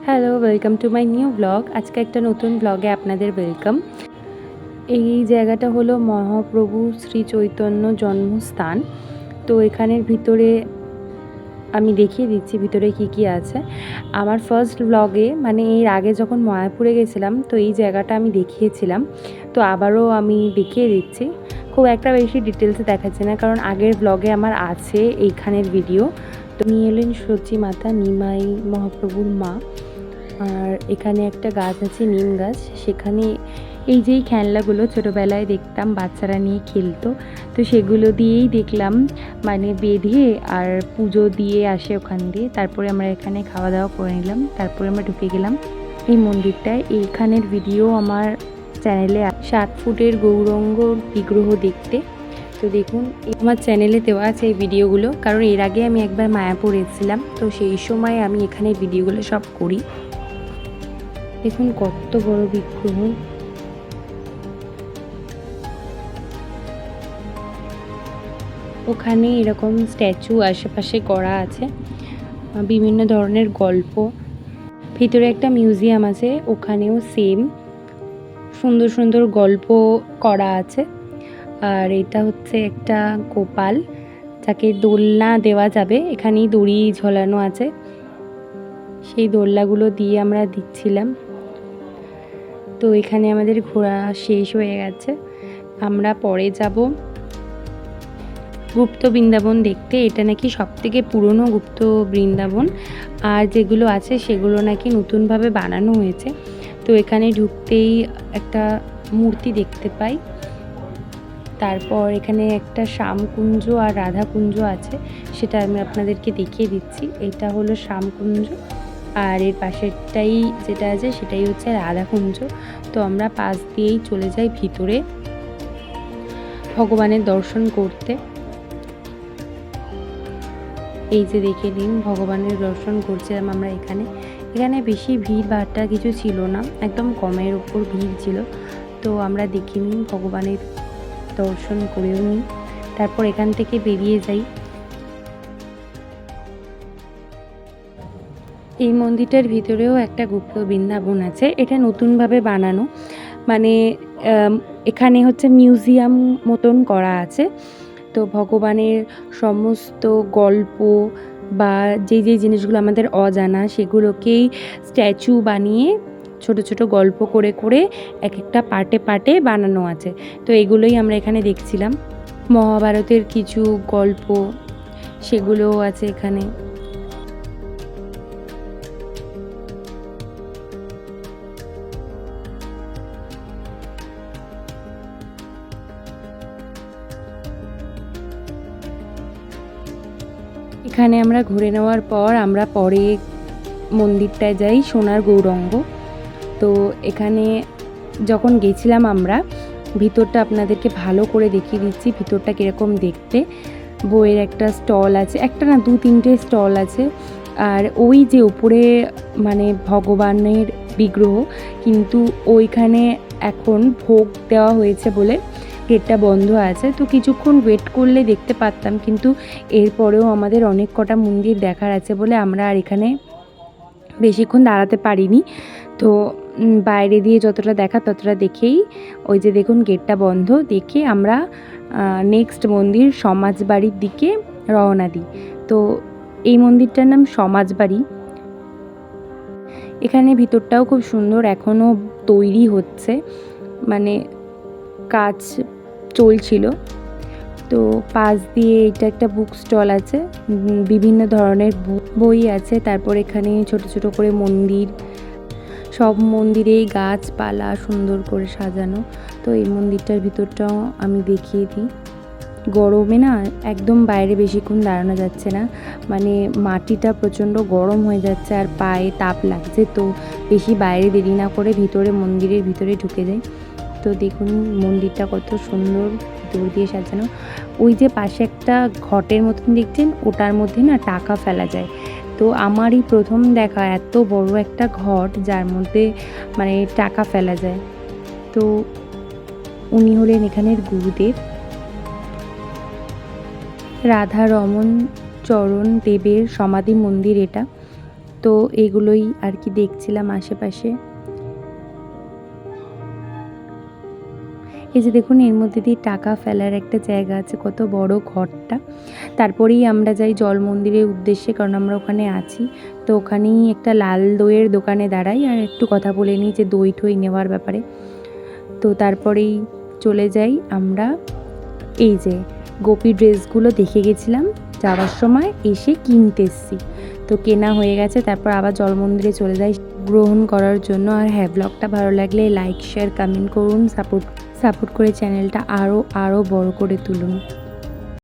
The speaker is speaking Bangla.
Hello, welcome to my new blog. আজকে একটা নতুন ব্লগে আপনাদের ওয়েলকাম। এই জায়গাটা হলো মহাপ্রভু শ্রী চৈতন্য জন্মস্থান। তো এখানের ভিতরে আমি দেখিয়ে দিচ্ছি ভিতরে কি কি আছে। আমার ফার্স্ট ব্লগে মানে এর আগে যখন মায়াপুরে গেছিলাম তো এই জায়গাটা আমি দেখিয়েছিলাম। তো আবারও আমি দেখিয়ে দিচ্ছি। খুব একটা বেশি ডিটেলসে দেখাচ্ছি না, কারণ আগের ব্লগে আমার আছে এইখানের ভিডিও। তো নিয়ে এলেন সচি মাতা নিমাই মহাপ্রভুর মা। আর এখানে একটা গাছ আছে, নিম গাছ। সেখানে এই যেই খেলনাগুলো ছোটোবেলায় দেখতাম বাচ্চারা নিয়ে খেলতো, তো সেগুলো দিয়েই দেখলাম মানে বেঁধে আর পুজো দিয়ে আসে ওখান দিয়ে। তারপরে আমরা এখানে খাওয়া দাওয়া করে নিলাম, তারপরে আমরা ঢুকে গেলাম এই মন্দিরটায়। এইখানের ভিডিও আমার চ্যানেলে 7 ফুটের গৌরাঙ্গ বিগ্রহ দেখতে। তো দেখুন আমার চ্যানেলে দেওয়া আছে এই ভিডিওগুলো, কারণ এর আগে আমি একবার মায়াপুর এসেছিলাম, তো সেই সময় আমি এখানে ভিডিওগুলো সব করি। দেখুন কত বড় বিগ্রহ। ওখানে এরকম স্ট্যাচু আশেপাশে করা আছে, বিভিন্ন ধরনের গল্প। ভিতরে একটা মিউজিয়াম আছে, ওখানেও সেম সুন্দর সুন্দর গল্প করা আছে। আর এটা হচ্ছে একটা গোপাল, যাকে দোলনা দেওয়া যাবে, এখানেই দড়ি ঝোলানো আছে, সেই দোলনাগুলো দিয়ে আমরা দিচ্ছিলাম। তো এখানে আমাদের ঘোরা শেষ হয়ে গেছে, আমরা পরে যাব গুপ্ত বৃন্দাবন দেখতে। এটা নাকি সবথেকে পুরনো গুপ্ত বৃন্দাবন, আর যেগুলো আছে সেগুলো নাকি নতুনভাবে বানানো হয়েছে। তো এখানে ঢুকতেই একটা মূর্তি দেখতে পাই। তারপর এখানে একটা শ্যামকুঞ্জ আর রাধাকুঞ্জ আছে, সেটা আমি আপনাদেরকে দেখিয়ে দিচ্ছি। এটা হলো শ্যামকুঞ্জ, আর এর পাশেরটাই যেটা আছে সেটাই হচ্ছে রাধাকুঞ্জ। তো আমরা পাশ দিয়েই চলে যাই ভিতরে ভগবানের দর্শন করতে। এই যে দেখে নিন ভগবানের দর্শন করছিলাম আমরা এখানে। এখানে বেশি ভিড় ভাড়টা কিছু ছিল না, একদম কমের ওপর ভিড় ছিল। তো আমরা দেখে নিই, ভগবানের দর্শন করেও নিই, তারপর এখান থেকে বেরিয়ে যাই। এই মন্দিরটার ভিতরেও একটা গুপ্ত বৃন্দাবন আছে, এটা নতুনভাবে বানানো, মানে এখানে হচ্ছে মিউজিয়াম মতন করা আছে। তো ভগবানের সমস্ত গল্প বা যে জিনিসগুলো আমাদের অজানা সেগুলোকেই স্ট্যাচু বানিয়ে ছোট ছোট গল্প করে করে এক একটা পার্টে পার্টে বানানো আছে। তো এগুলোই আমরা এখানে দেখছিলাম। মহাভারতের কিছু গল্প সেগুলোও আছে এখানে। এখানে আমরা ঘুরে নেওয়ার পর আমরা পরে মন্দিরটায় যাই, সোনার গৌরাঙ্গ। তো এখানে যখন গেছিলাম আমরা, ভিতরটা আপনাদেরকে ভালো করে দেখিয়ে দিচ্ছি ভিতরটা কীরকম দেখতে। বইয়ের একটা স্টল আছে, একটা না 2-3টে স্টল আছে। আর ওই যে উপরে মানে ভগবানের বিগ্রহ, কিন্তু ওইখানে এখন ভোগ দেওয়া হয়েছে বলে গেটটা বন্ধ আছে। তো কিছুক্ষণ ওয়েট করলে দেখতে পারতাম, কিন্তু এরপরেও আমাদের অনেক কটা মন্দির দেখার আছে বলে আমরা আর এখানে বেশিক্ষণ দাঁড়াতে পারিনি। তো বাইরে দিয়ে যতটা দেখা ততটা দেখেই, ওই যে দেখুন গেটটা বন্ধ দেখে আমরা নেক্সট মন্দির সমাজবাড়ির দিকে রওনা দিই। তো এই মন্দিরটার নাম সমাজবাড়ি। এখানে ভিতরটাও খুব সুন্দর, এখনও তৈরি হচ্ছে, মানে কাজ চলছিল। তো পাশ দিয়ে এটা একটা বুক স্টল আছে, বিভিন্ন ধরনের বই আছে। তারপর এখানে ছোট ছোট করে মন্দির, সব মন্দিরেই গাছপালা সুন্দর করে সাজানো। তো এই মন্দিরটার ভিতরটাও আমি দেখিয়ে দিই। গরমে না একদম বাইরে বেশিক্ষণ দাঁড়ানো যাচ্ছে না, মানে মাটিটা প্রচণ্ড গরম হয়ে যাচ্ছে আর পায়ে তাপ লাগছে। তো বেশি বাইরে দেরি না করে মন্দিরের ভিতরে ঢুকে যাই। তো দেখুন মন্দিরটা কত সুন্দর ভিতর দিয়ে সাজানো। ওই যে পাশে একটা ঘটের মতন দেখছেন, ওটার মধ্যে না টাকা ফেলা যায়। তো আমারই প্রথম দেখা এত বড় একটা ঘট যার মধ্যে মানে টাকা ফেলা যায়। তো উনি হলেন এখানের গুরুদেব, রাধা রমন চরণ দেবের সমাধি মন্দির এটা। তো এগুলোই আর কি দেখছিলাম আশেপাশে। এই যে দেখুন, এর মধ্যে দিয়ে টাকা ফেলার একটা জায়গা আছে, কত বড় ঘরটা। তারপরেই আমরা যাই জল মন্দিরের উদ্দেশ্যে, কারণ আমরা ওখানে আছি। তো ওখানেই একটা লাল দইয়ের দোকানে দাঁড়াই আর একটু কথা বলে নিই যে দই ঠই নেওয়ার ব্যাপারে। তো তারপরেই চলে যাই আমরা। এই যে গোপী ড্রেসগুলো দেখে গেছিলাম যাওয়ার সময়, এসে কিনতে এসেছি। তো কেনা হয়ে গেছে, তারপর আবার জল মন্দিরে চলে যাই গ্রহণ করার জন্য। আর হ্যাঁ, ব্লগটা ভালো লাগলে লাইক শেয়ার কমেন্ট করুন, সাপোর্ট করে চ্যানেলটা আরও বড় করে তুলুন।